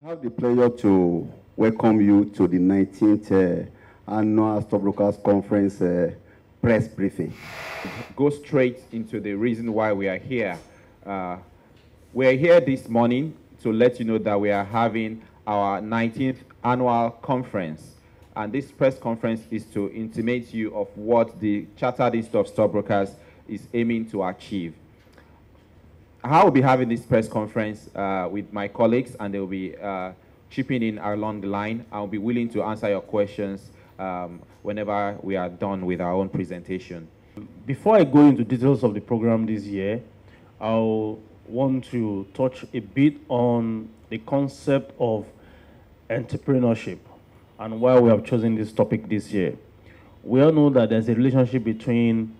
I have the pleasure to welcome you to the 19th Annual Stockbrokers Conference press briefing. Go straight into the reason why we are here. We're here this morning to let you know that we are having our 19th annual conference. And this press conference is to intimate you of what the Chartered Institute of Stockbrokers is aiming to achieve. I will be having this press conference with my colleagues, and they will be chipping in along the line. I'll be willing to answer your questions whenever we are done with our own presentation. Before I go into details of the program this year, I'll want to touch a bit on the concept of entrepreneurship and why we have chosen this topic this year. We all know that there's a relationship between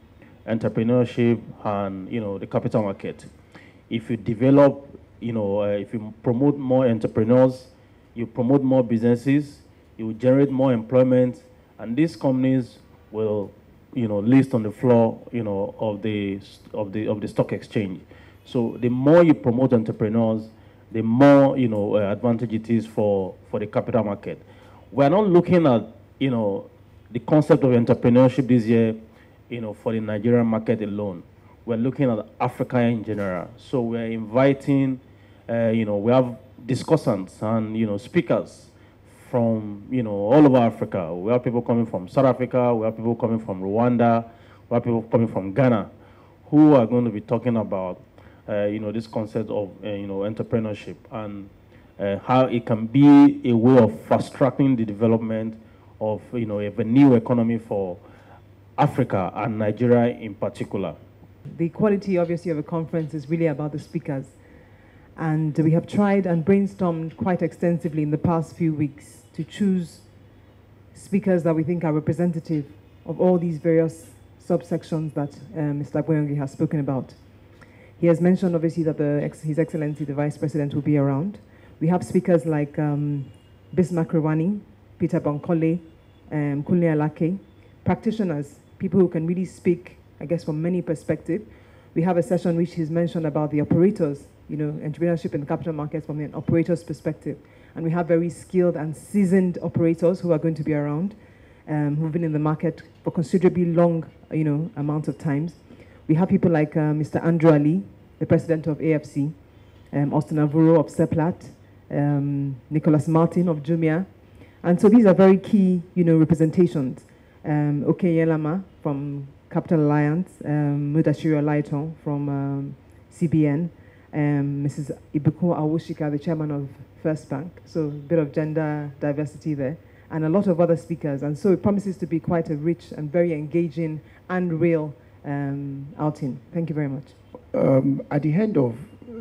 entrepreneurship and the capital market. If you develop, if you promote more entrepreneurs, you promote more businesses, you will generate more employment, and these companies will, list on the floor, of the stock exchange. So the more you promote entrepreneurs, the more advantage it is for the capital market. We're not looking at the concept of entrepreneurship this year, for the Nigerian market alone. We're looking at Africa in general. So we're inviting, we have discussants and, speakers from, all over Africa. We have people coming from South Africa, we have people coming from Rwanda, we have people coming from Ghana, who are going to be talking about, this concept of, entrepreneurship and how it can be a way of fast-tracking the development of, a new economy for Africa and Nigeria in particular. The quality, obviously, of a conference is really about the speakers. And we have tried and brainstormed quite extensively in the past few weeks to choose speakers that we think are representative of all these various subsections that Mr. Boyongi has spoken about. He has mentioned, obviously, that His Excellency, the Vice President, will be around. We have speakers like Bismarck Rewani, Peter Bankole, Kunle Alake, practitioners, people who can really speak, I guess, from many perspectives. We have a session which he's mentioned about the operators, entrepreneurship in the capital markets from an operator's perspective. And we have very skilled and seasoned operators who are going to be around, who've been in the market for considerably long, amounts of times. We have people like Mr. Andrew Ali, the president of AFC, Austin Avuro of Seplat, Nicholas Martin of Jumia. And so these are very key, representations. Okeyelama from Capital Alliance, Mudashiru Laiton from CBN, Mrs. Ibuku Awoshika, the chairman of First Bank. So a bit of gender diversity there, and a lot of other speakers. And so it promises to be quite a rich and very engaging and real outing. Thank you very much. At the end of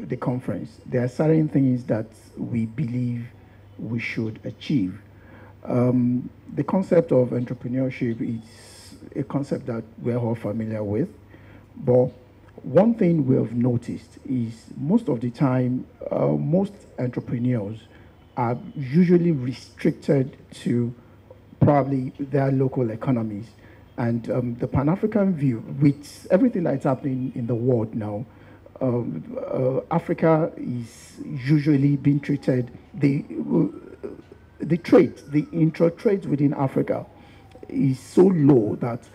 the conference, there are certain things that we believe we should achieve. The concept of entrepreneurship is a concept that we're all familiar with, but one thing we have noticed is most of the time, most entrepreneurs are usually restricted to probably their local economies. And the Pan-African view, with everything that's happening in the world now, Africa is usually being treated, the intra-trade within Africa is so low that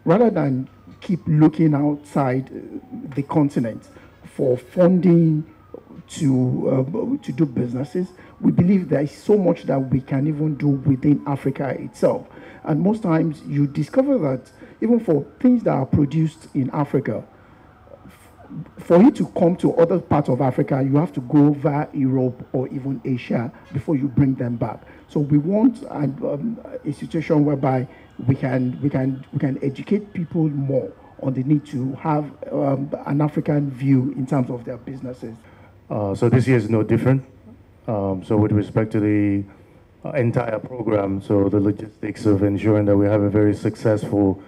rather than keep looking outside the continent for funding to do businesses, we believe there is so much that we can even do within Africa itself. And most times you discover that even for things that are produced in Africa, for it to come to other parts of Africa, you have to go via Europe or even Asia before you bring them back. So we want a situation whereby we can educate people more on the need to have an African view in terms of their businesses. So this year is no different. So with respect to the entire program, so the logistics of ensuring that we have a very successful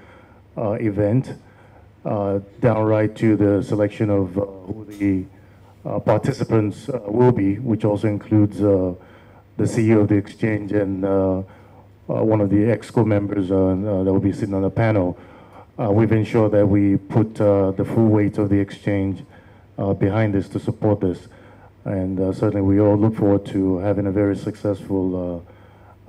event, downright to the selection of who the participants will be, which also includes the CEO of the exchange and one of the EXCO members that will be sitting on the panel. We've ensured that we put the full weight of the exchange behind this to support this. And certainly we all look forward to having a very successful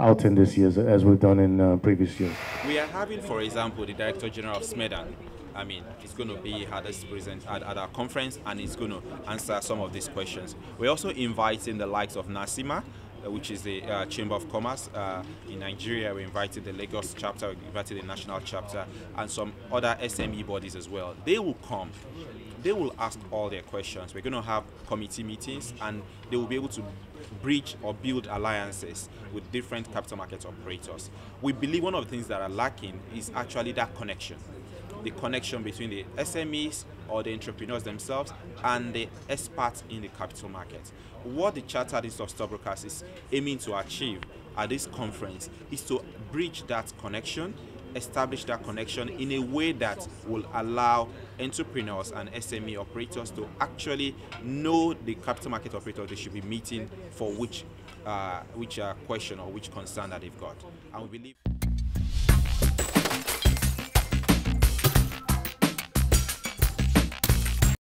outing this year, as we've done in previous years. We are having, for example, the Director General of SMEDAN. I mean, he's going to be at our conference, and he's going to answer some of these questions. We're also inviting the likes of NASIMA, which is the Chamber of Commerce in Nigeria. We invited the Lagos chapter, we invited the national chapter, and some other SME bodies as well. They will come. They will ask all their questions. We're going to have committee meetings, and they will be able to bridge or build alliances with different capital market operators. We believe one of the things that are lacking is actually that connection. The connection between the SMEs or the entrepreneurs themselves and the experts in the capital market. What the Chartered Institute of Stockbrokers is aiming to achieve at this conference is to bridge that connection, establish that connection in a way that will allow entrepreneurs and SME operators to actually know the capital market operator they should be meeting for which question or which concern that they've got. And we believe